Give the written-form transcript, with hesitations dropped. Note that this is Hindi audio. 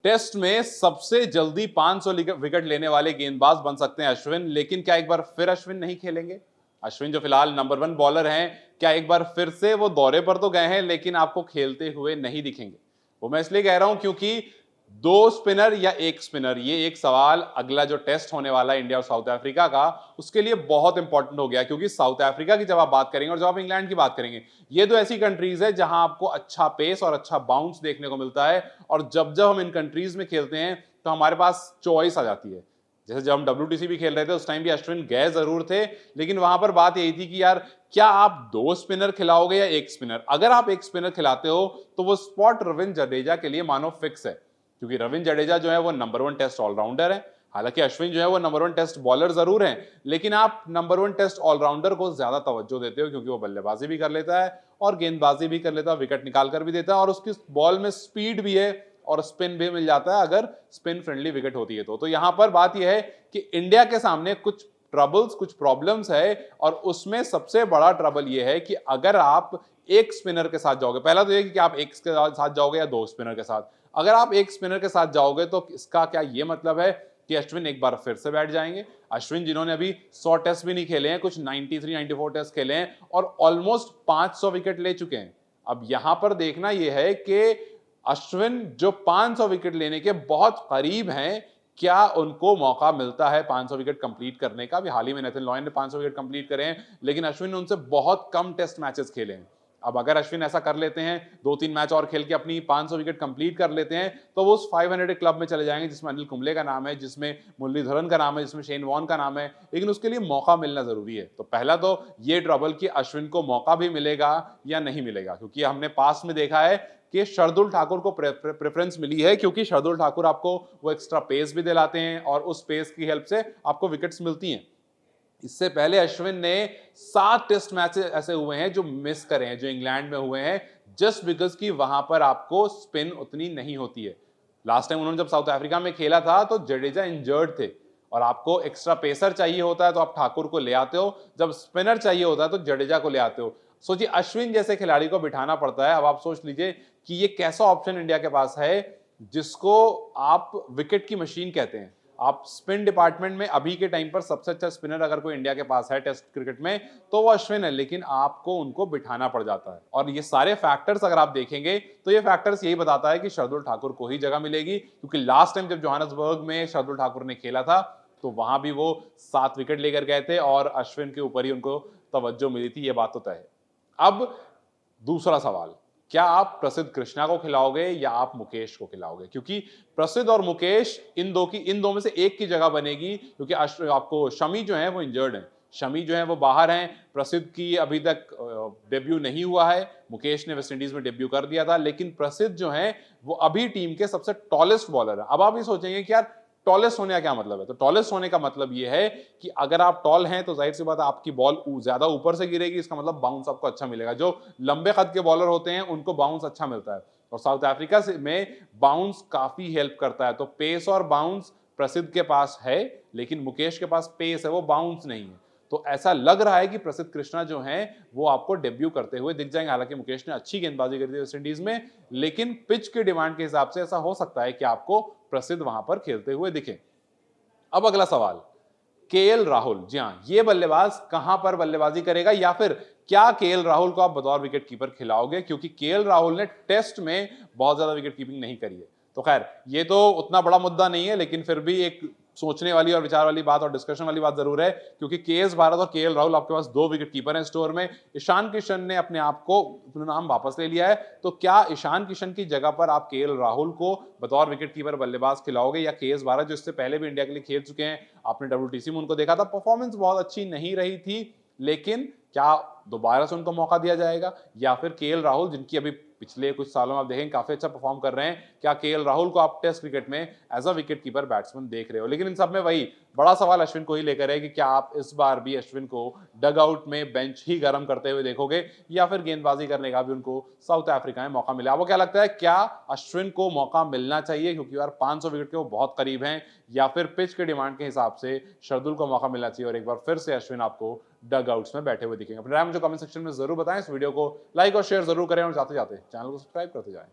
टेस्ट में सबसे जल्दी 500 विकेट लेने वाले गेंदबाज बन सकते हैं अश्विन, लेकिन क्या एक बार फिर अश्विन नहीं खेलेंगे? अश्विन जो फिलहाल नंबर 1 बॉलर हैं, क्या एक बार फिर से वो दौरे पर तो गए हैं लेकिन आपको खेलते हुए नहीं दिखेंगे? वो मैं इसलिए कह रहा हूं क्योंकि 2 स्पिनर या 1 स्पिनर, ये एक सवाल अगला जो टेस्ट होने वाला है इंडिया और साउथ अफ्रीका का, उसके लिए बहुत इंपॉर्टेंट हो गया, क्योंकि साउथ अफ्रीका की जब आप बात करेंगे और जब आप इंग्लैंड की बात करेंगे, ये दो ऐसी कंट्रीज है जहां आपको अच्छा पेस और अच्छा बाउंस देखने को मिलता है। और जब जब हम इन कंट्रीज में खेलते हैं तो हमारे पास चॉइस आ जाती है। जैसे जब हम WTC भी खेल रहे थे उस टाइम भी अश्विन गए जरूर थे, लेकिन वहां पर बात यही थी कि यार क्या आप 2 स्पिनर खिलाओगे या 1 स्पिनर? अगर आप 1 स्पिनर खिलाते हो तो वो स्पॉट रविंद्र जडेजा के लिए मानो फिक्स है, क्योंकि रविंद्र जडेजा जो है वो नंबर 1 टेस्ट ऑलराउंडर है। हालांकि अश्विन जो है वो नंबर 1 टेस्ट बॉलर जरूर हैं, लेकिन आप नंबर 1 टेस्ट ऑलराउंडर को ज्यादा तवज्जो देते हो, क्योंकि वो बल्लेबाजी भी कर लेता है और गेंदबाजी भी कर लेता है, विकेट निकाल कर भी देता है और उसकी बॉल में स्पीड भी है और स्पिन भी मिल जाता है अगर स्पिन फ्रेंडली विकेट होती है तो यहां पर बात यह है कि इंडिया के सामने कुछ ट्रबल्स, कुछ प्रॉब्लम्स है, और उसमें सबसे बड़ा ट्रबल यह है कि अगर आप एक स्पिनर के साथ जाओगे, पहला तो यह कि आप एक के साथ जाओगे या 2 स्पिनर के साथ। अगर आप एक स्पिनर के साथ जाओगे तो इसका क्या यह मतलब है कि अश्विन एक बार फिर से बैठ जाएंगे? अश्विन जिन्होंने अभी 100 टेस्ट भी नहीं खेले हैं, कुछ 93-94 टेस्ट खेले हैं और ऑलमोस्ट 500 विकेट ले चुके हैं। अब यहां पर देखना यह है कि अश्विन जो 500 विकेट लेने के बहुत करीब हैं, क्या उनको मौका मिलता है 500 विकेट कंप्लीट करने का? अभी हाल ही में नेथन लॉयन ने 500 विकेट कंप्लीट करे हैं, लेकिन अश्विन ने उनसे बहुत कम टेस्ट मैचेस खेले हैं। अब अगर अश्विन ऐसा कर लेते हैं, 2-3 मैच और खेल के अपनी 500 विकेट कंप्लीट कर लेते हैं, तो वो उस 500 क्लब में चले जाएंगे जिसमें अनिल कुंबले का नाम है, जिसमें मुरलीधरन का नाम है, जिसमें शेन वॉर्न का नाम है, लेकिन उसके लिए मौका मिलना जरूरी है। तो पहला तो ये ट्रबल कि अश्विन को मौका भी मिलेगा या नहीं मिलेगा, क्योंकि हमने पास में देखा है कि शार्दुल ठाकुर को प्रेफरेंस मिली है, क्योंकि शार्दुल ठाकुर आपको वो एक्स्ट्रा पेस भी दिलाते हैं और उस पेस की हेल्प से आपको विकेट्स मिलती हैं। इससे पहले अश्विन ने 7 टेस्ट मैचेस ऐसे हुए हैं जो मिस करे हैं, जो इंग्लैंड में हुए हैं, जस्ट बिकॉज कि वहां पर आपको स्पिन उतनी नहीं होती है। लास्ट टाइम उन्होंने जब साउथ अफ्रीका में खेला था तो जडेजा इंजर्ड थे, और आपको एक्स्ट्रा पेसर चाहिए होता है तो आप ठाकुर को ले आते हो, जब स्पिनर चाहिए होता है तो जडेजा को ले आते हो। सोचिए अश्विन जैसे खिलाड़ी को बिठाना पड़ता है। अब आप सोच लीजिए कि ये कैसा ऑप्शन इंडिया के पास है जिसको आप विकेट की मशीन कहते हैं। आप स्पिन डिपार्टमेंट में अभी के टाइम पर सबसे अच्छा स्पिनर अगर कोई इंडिया के पास है टेस्ट क्रिकेट में तो वो अश्विन है, लेकिन आपको उनको बिठाना पड़ जाता है। और ये सारे फैक्टर्स अगर आप देखेंगे तो ये फैक्टर्स यही बताता है कि शार्दुल ठाकुर को ही जगह मिलेगी, क्योंकि लास्ट टाइम जब जोहान्सबर्ग में शार्दुल ठाकुर ने खेला था तो वहां भी वो 7 विकेट लेकर गए थे और अश्विन के ऊपर ही उनको तवज्जो मिली थी, ये बात तो तय है। अब दूसरा सवाल, क्या आप प्रसिद्ध कृष्णा को खिलाओगे या आप मुकेश को खिलाओगे? क्योंकि प्रसिद्ध और मुकेश इन दो में से एक की जगह बनेगी, क्योंकि आपको शमी जो है वो इंजर्ड है, शमी जो है वो बाहर हैं। प्रसिद्ध की अभी तक डेब्यू नहीं हुआ है, मुकेश ने वेस्टइंडीज में डेब्यू कर दिया था, लेकिन प्रसिद्ध जो है वो अभी टीम के सबसे टॉलेस्ट बॉलर है। अब आप ये सोचेंगे कि यार टॉलेस्ट होने का क्या मतलब है? तो टॉलेस्ट होने का मतलब ये है कि अगर आप टॉल हैं तो जाहिर सी बात है आपकी बॉल ज्यादा ऊपर से गिरेगी, इसका मतलब बाउंस आपको अच्छा मिलेगा। जो लंबे कद के बॉलर होते हैं उनको बाउंस अच्छा मिलता है, और साउथ अफ्रीका में बाउंस काफी हेल्प करता है। तो पेस और बाउंस प्रसिद्ध के पास है, लेकिन मुकेश के पास पेस है, वो बाउंस नहीं है। तो ऐसा लग रहा है कि प्रसिद्ध कृष्णा जो हैं वो आपको डेब्यू करते हुए दिख जाएंगे। हालांकि मुकेश ने अच्छी गेंदबाजी करी थी वेस्ट इंडीज में, लेकिन पिच की डिमांड के हिसाब से ऐसा हो सकता है कि आपको प्रसिद्ध वहां पर खेलते हुए दिखे। अब अगला सवाल, केएल राहुल, जी हां, ये बल्लेबाज कहां पर बल्लेबाजी करेगा, या फिर क्या केएल राहुल को आप बतौर विकेट कीपर खिलाओगे? क्योंकि केएल राहुल ने टेस्ट में बहुत ज्यादा विकेट कीपिंग नहीं करी है। तो खैर ये तो उतना बड़ा मुद्दा नहीं है, लेकिन फिर भी एक सोचने वाली और विचार वाली बात और डिस्कशन वाली बात जरूर है, क्योंकि केएस भारत और केएल राहुल आपके पास 2 विकेट कीपर हैं स्टोर में। ईशान किशन ने अपने आप को अपना नाम वापस ले लिया है, तो क्या ईशान किशन की जगह पर आप केएल राहुल को बतौर विकेट कीपर बल्लेबाज खिलाओगे, या केएस भारत जो इससे पहले भी इंडिया के लिए खेल चुके हैं, आपने WTC में उनको देखा था, परफॉर्मेंस बहुत अच्छी नहीं रही थी, लेकिन क्या दोबारा से उनको मौका दिया जाएगा? या फिर केएल राहुल, जिनकी अभी पिछले कुछ सालों में आप देखेंगे काफी अच्छा परफॉर्म कर रहे हैं, क्या केएल राहुल को आप टेस्ट क्रिकेट में as a wicket keeper batsman देख रहे हो? लेकिन इन सब में वही बड़ा सवाल अश्विन को ही लेकर है कि क्या आप इस बार भी अश्विन को डग आउट में बेंच ही गर्म करते हुए देखोगे, या फिर गेंदबाजी करने का भी उनको साउथ अफ्रीका में मौका मिला? आपको क्या लगता है, क्या अश्विन को मौका मिलना चाहिए क्योंकि यार 500 विकेट के वो बहुत करीब हैं, या फिर पिच के डिमांड के हिसाब से शार्दुल को मौका मिलना चाहिए और एक बार फिर से अश्विन आपको डग आउट्स में बैठे हुए दिखेंगे? अपने राय मुझे कमेंट सेक्शन में जरूर बताएं। इस वीडियो को लाइक और शेयर जरूर करें और जाते जाते चैनल को सब्सक्राइब करते जाएं।